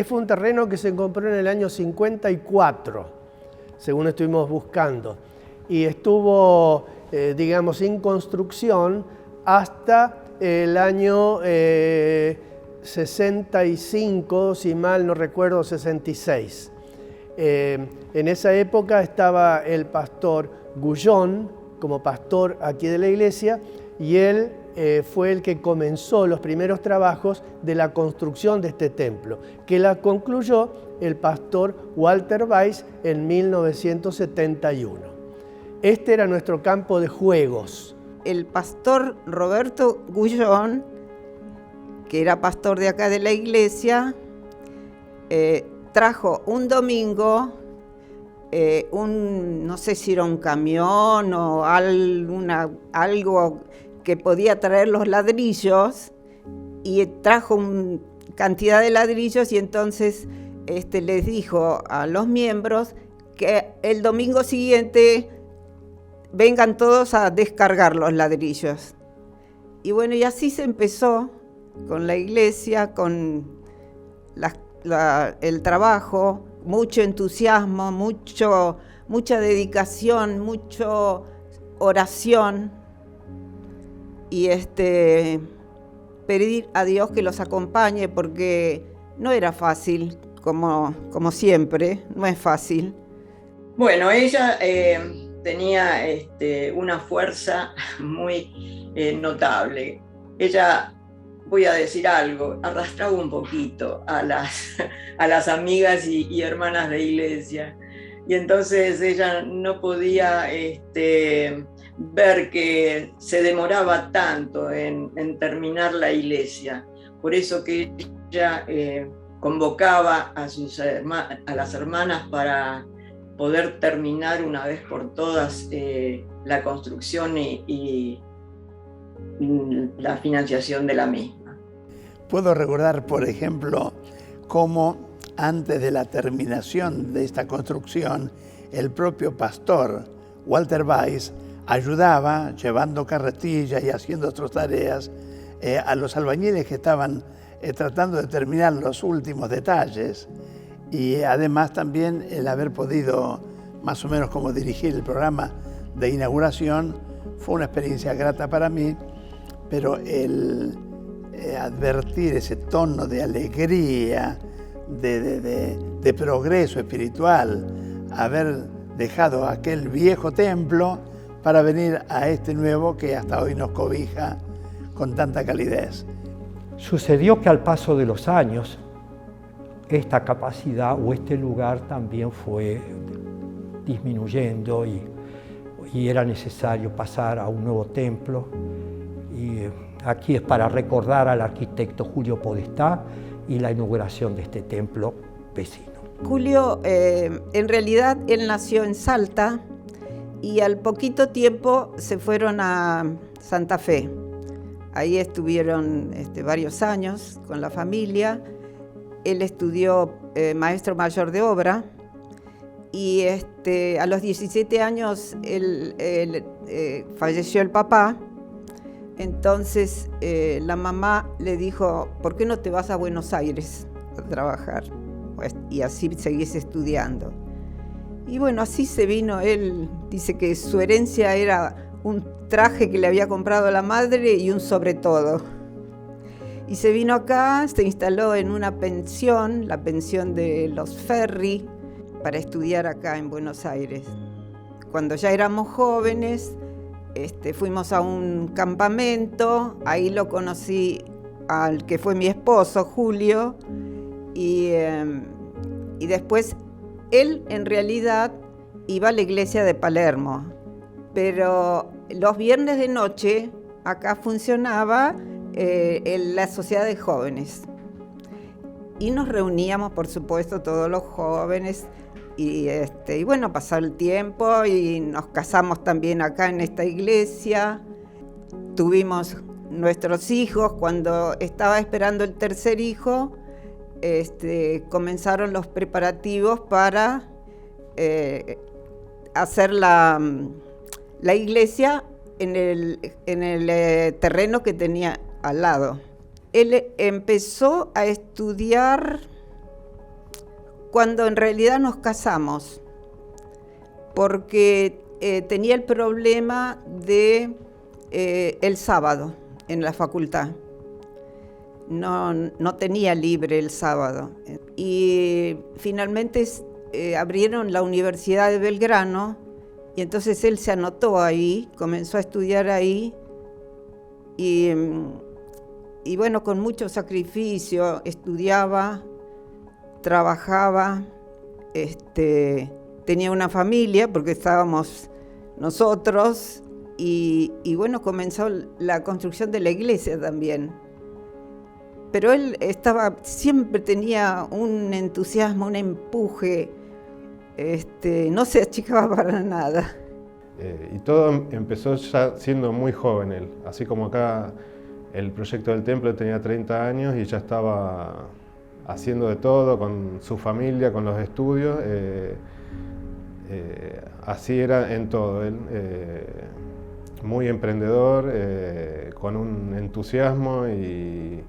Fue un terreno que se compró en el año 54, según estuvimos buscando, y estuvo, digamos, sin construcción hasta el año 65, si mal no recuerdo, 66. En esa época estaba el pastor Gullón como pastor aquí de la iglesia, y él fue el que comenzó los primeros trabajos de la construcción de este templo, que la concluyó el pastor Walter Weiss en 1971. Este era nuestro campo de juegos. El pastor Roberto Gullón, que era pastor de acá de la iglesia, trajo un domingo no sé si era un camión o algo que podía traer los ladrillos, y trajo una cantidad de ladrillos, y entonces les dijo a los miembros que el domingo siguiente vengan todos a descargar los ladrillos. Y bueno, y así se empezó con la iglesia, con el trabajo, mucho entusiasmo, mucha dedicación, mucha oración, y pedir a Dios que los acompañe, porque no era fácil, como siempre, no es fácil. Bueno, ella tenía una fuerza muy notable. Ella, voy a decir algo, arrastraba un poquito a las amigas y hermanas de iglesia, y entonces ella no podía ver que se demoraba tanto en terminar la iglesia. Por eso que ella convocaba a las hermanas para poder terminar una vez por todas la construcción y la financiación de la misma. Puedo recordar, por ejemplo, cómo antes de la terminación de esta construcción, el propio pastor Walter Weiss ayudaba, llevando carretillas y haciendo otras tareas, a los albañiles que estaban tratando de terminar los últimos detalles, y además también el haber podido más o menos como dirigir el programa de inauguración fue una experiencia grata para mí, pero el advertir ese tono de alegría, de progreso espiritual, haber dejado aquel viejo templo para venir a este nuevo que hasta hoy nos cobija con tanta calidez. Sucedió que al paso de los años, esta capacidad o este lugar también fue disminuyendo, y era necesario pasar a un nuevo templo. Y aquí es para recordar al arquitecto Julio Podestá y la inauguración de este templo vecino. Julio, en realidad, él nació en Salta, y al poquito tiempo se fueron a Santa Fe. Ahí estuvieron varios años con la familia. Él estudió maestro mayor de obra, y a los 17 años falleció el papá. Entonces la mamá le dijo: ¿por qué no te vas a Buenos Aires a trabajar? Y así seguís estudiando. Y bueno, así se vino. Él dice que su herencia era un traje que le había comprado la madre y un sobretodo. Y se vino acá, se instaló en una pensión, la pensión de los Ferri, para estudiar acá en Buenos Aires. Cuando ya éramos jóvenes, fuimos a un campamento, ahí lo conocí al que fue mi esposo, Julio, y después él en realidad iba a la iglesia de Palermo, pero los viernes de noche acá funcionaba la sociedad de jóvenes, y nos reuníamos, por supuesto, todos los jóvenes, y bueno, pasó el tiempo y nos casamos también acá en esta iglesia. Tuvimos nuestros hijos. Cuando estaba esperando el tercer hijo, comenzaron los preparativos para hacer la iglesia en el terreno que tenía al lado. Él empezó a estudiar cuando en realidad nos casamos, porque tenía el problema de el sábado en la facultad. No tenía libre el sábado. Y finalmente abrieron la Universidad de Belgrano y entonces él se anotó ahí, comenzó a estudiar ahí y bueno, con mucho sacrificio estudiaba, trabajaba, tenía una familia porque estábamos nosotros y bueno, comenzó la construcción de la iglesia también. Pero él siempre tenía un entusiasmo, un empuje, no se achicaba para nada. Y todo empezó ya siendo muy joven él, así como acá el proyecto del templo tenía 30 años y ya estaba haciendo de todo con su familia, con los estudios, así era en todo él, muy emprendedor, con un entusiasmo y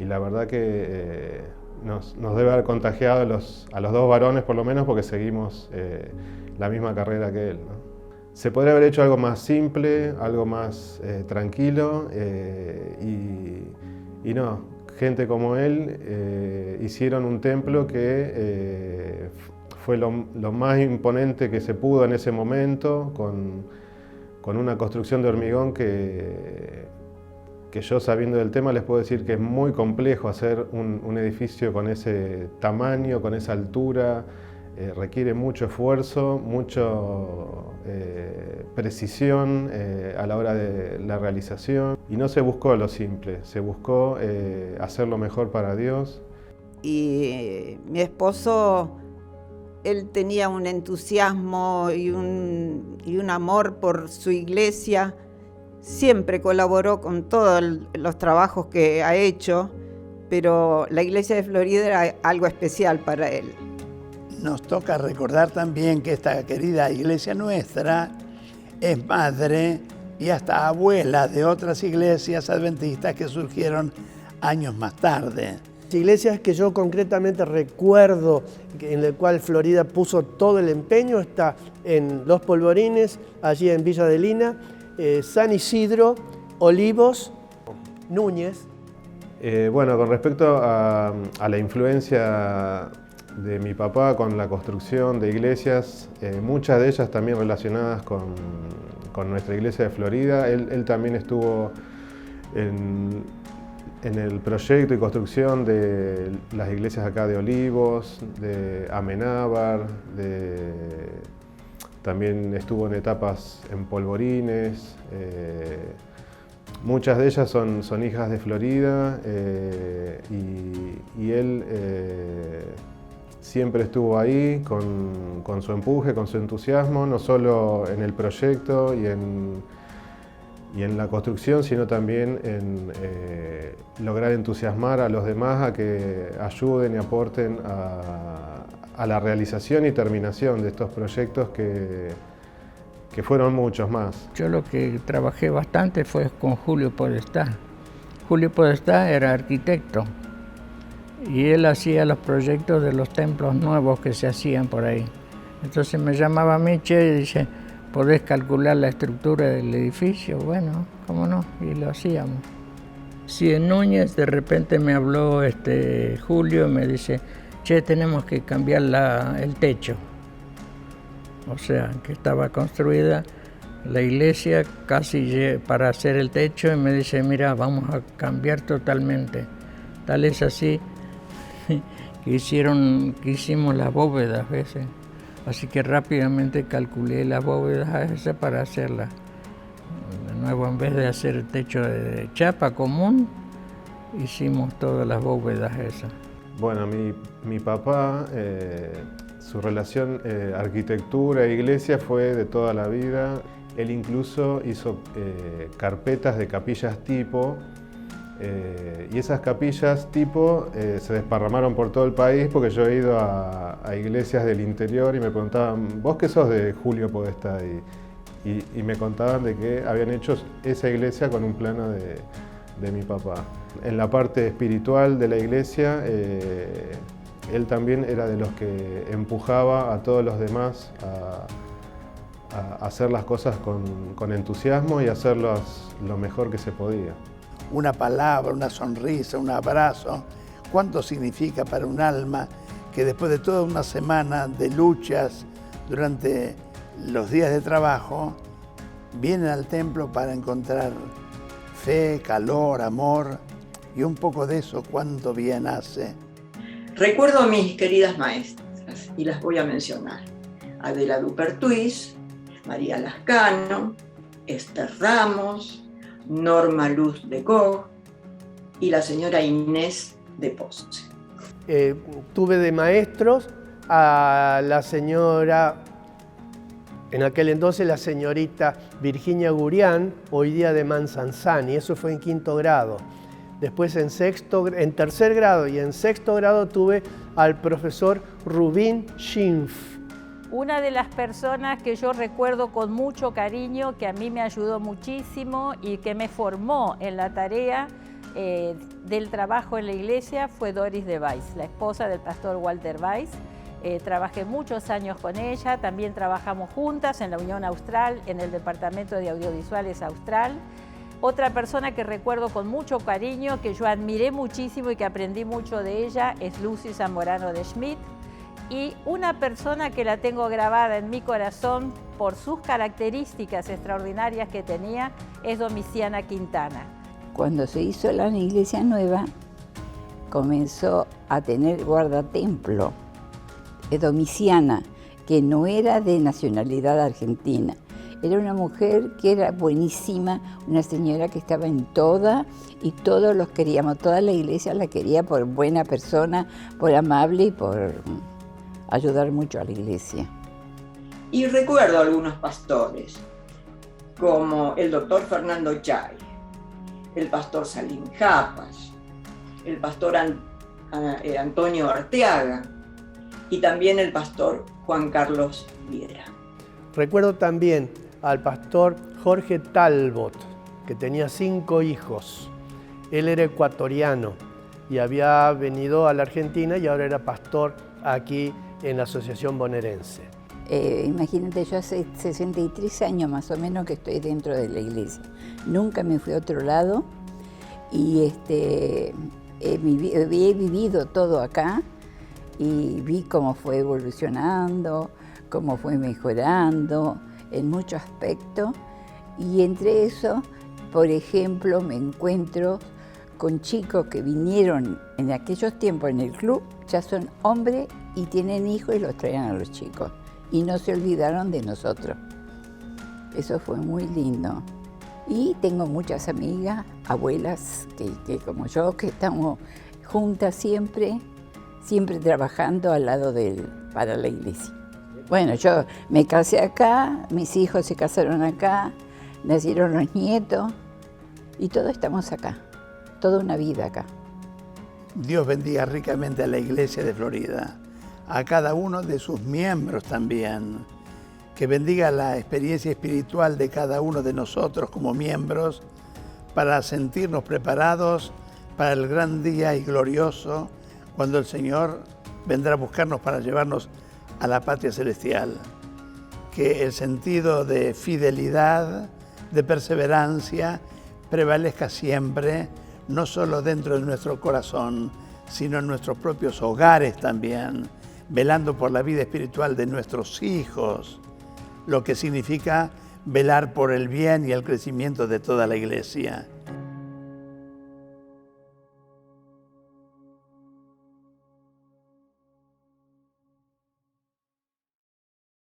la verdad que nos debe haber contagiado a los dos varones por lo menos porque seguimos la misma carrera que él, ¿no? Se podría haber hecho algo más simple, algo más tranquilo y no, gente como él hicieron un templo que fue lo más imponente que se pudo en ese momento con una construcción de hormigón que yo sabiendo del tema les puedo decir que es muy complejo hacer un edificio con ese tamaño, con esa altura, requiere mucho esfuerzo, mucha precisión a la hora de la realización y no se buscó lo simple, se buscó hacerlo mejor para Dios. Y mi esposo, él tenía un entusiasmo y un amor por su iglesia. Siempre colaboró con todos los trabajos que ha hecho, pero la iglesia de Florida era algo especial para él. Nos toca recordar también que esta querida iglesia nuestra es madre y hasta abuela de otras iglesias adventistas que surgieron años más tarde. Iglesias que yo concretamente recuerdo, en el cual Florida puso todo el empeño, está en Los Polvorines, allí en Villa de Lina, San Isidro, Olivos, Núñez. Bueno, con respecto a la influencia de mi papá con la construcción de iglesias, muchas de ellas también relacionadas con nuestra iglesia de Florida. Él también estuvo en el proyecto y construcción de las iglesias acá de Olivos, de Amenábar, también estuvo en etapas en Polvorines. Muchas de ellas son hijas de Florida y él siempre estuvo ahí con su empuje, con su entusiasmo, no solo en el proyecto y en la construcción, sino también en lograr entusiasmar a los demás a que ayuden y aporten a la realización y terminación de estos proyectos que fueron muchos más. Yo lo que trabajé bastante fue con Julio Podestá. Julio Podestá era arquitecto y él hacía los proyectos de los templos nuevos que se hacían por ahí. Entonces me llamaba a mí, y dice, ¿podés calcular la estructura del edificio? Bueno, cómo no, y lo hacíamos. Sí, en Núñez de repente me habló Julio y me dice, che, tenemos que cambiar el techo. O sea, que estaba construida la iglesia casi para hacer el techo y me dice, mira, vamos a cambiar totalmente. Tal es así que hicimos las bóvedas, ¿ves? Así que rápidamente calculé las bóvedas esas para hacerlas. De nuevo, en vez de hacer el techo de chapa común, hicimos todas las bóvedas esas. Bueno, mi papá, su relación arquitectura e iglesia fue de toda la vida. Él incluso hizo carpetas de capillas tipo, y esas capillas tipo se desparramaron por todo el país porque yo he ido a iglesias del interior y me preguntaban, ¿vos qué sos de Julio Podestá? Y me contaban de que habían hecho esa iglesia con un plano de mi papá. En la parte espiritual de la iglesia, él también era de los que empujaba a todos los demás a hacer las cosas con entusiasmo y hacerlas lo mejor que se podía. Una palabra, una sonrisa, un abrazo, ¿cuánto significa para un alma que después de toda una semana de luchas durante los días de trabajo, vienen al templo para encontrar fe, calor, amor, y un poco de eso, cuánto bien hace? Recuerdo a mis queridas maestras, y las voy a mencionar: Adela Dupertuis, María Lascano, Esther Ramos, Norma Luz de Gog y la señora Inés de Posse. Tuve de maestros a la señora, en aquel entonces la señorita Virginia Gurián, hoy día de Manzanzani, eso fue en 5º grado. Después en tercer grado y en 6º grado tuve al profesor Rubín Schimpf. Una de las personas que yo recuerdo con mucho cariño, que a mí me ayudó muchísimo y que me formó en la tarea del trabajo en la iglesia, fue Doris de Weiss, la esposa del pastor Walter Weiss. Trabajé muchos años con ella, también trabajamos juntas en la Unión Austral, en el Departamento de Audiovisuales Austral. Otra persona que recuerdo con mucho cariño, que yo admiré muchísimo y que aprendí mucho de ella, es Lucy Zamorano de Schmidt. Y una persona que la tengo grabada en mi corazón por sus características extraordinarias que tenía, es Domiciana Quintana. Cuando se hizo la iglesia nueva, comenzó a tener guardatemplo. Domiciana, que no era de nacionalidad argentina. Era una mujer que era buenísima, una señora que estaba en toda, y todos los queríamos, toda la iglesia la quería por buena persona, por amable y por ayudar mucho a la iglesia. Y recuerdo a algunos pastores, como el doctor Fernando Chay, el pastor Salim Japas, el pastor Antonio Arteaga y también el pastor Juan Carlos Viera. Recuerdo también al pastor Jorge Talbot, que tenía 5 hijos. Él era ecuatoriano y había venido a la Argentina y ahora era pastor aquí en la Asociación Bonaerense. Imagínate, yo hace 63 años más o menos que estoy dentro de la iglesia. Nunca me fui a otro lado y he vivido todo acá y vi cómo fue evolucionando, cómo fue mejorando en muchos aspectos. Y entre eso, por ejemplo, me encuentro con chicos que vinieron en aquellos tiempos en el club, ya son hombres y tienen hijos y los traían a los chicos. Y no se olvidaron de nosotros. Eso fue muy lindo. Y tengo muchas amigas, abuelas, que como yo, que estamos juntas siempre trabajando al lado para la iglesia. Bueno, yo me casé acá, mis hijos se casaron acá, nacieron los nietos y todos estamos acá, toda una vida acá. Dios bendiga ricamente a la iglesia de Florida, a cada uno de sus miembros también, que bendiga la experiencia espiritual de cada uno de nosotros como miembros para sentirnos preparados para el gran día y glorioso cuando el Señor vendrá a buscarnos para llevarnos a la patria celestial. Que el sentido de fidelidad, de perseverancia, prevalezca siempre, no solo dentro de nuestro corazón, sino en nuestros propios hogares también, velando por la vida espiritual de nuestros hijos, lo que significa velar por el bien y el crecimiento de toda la iglesia.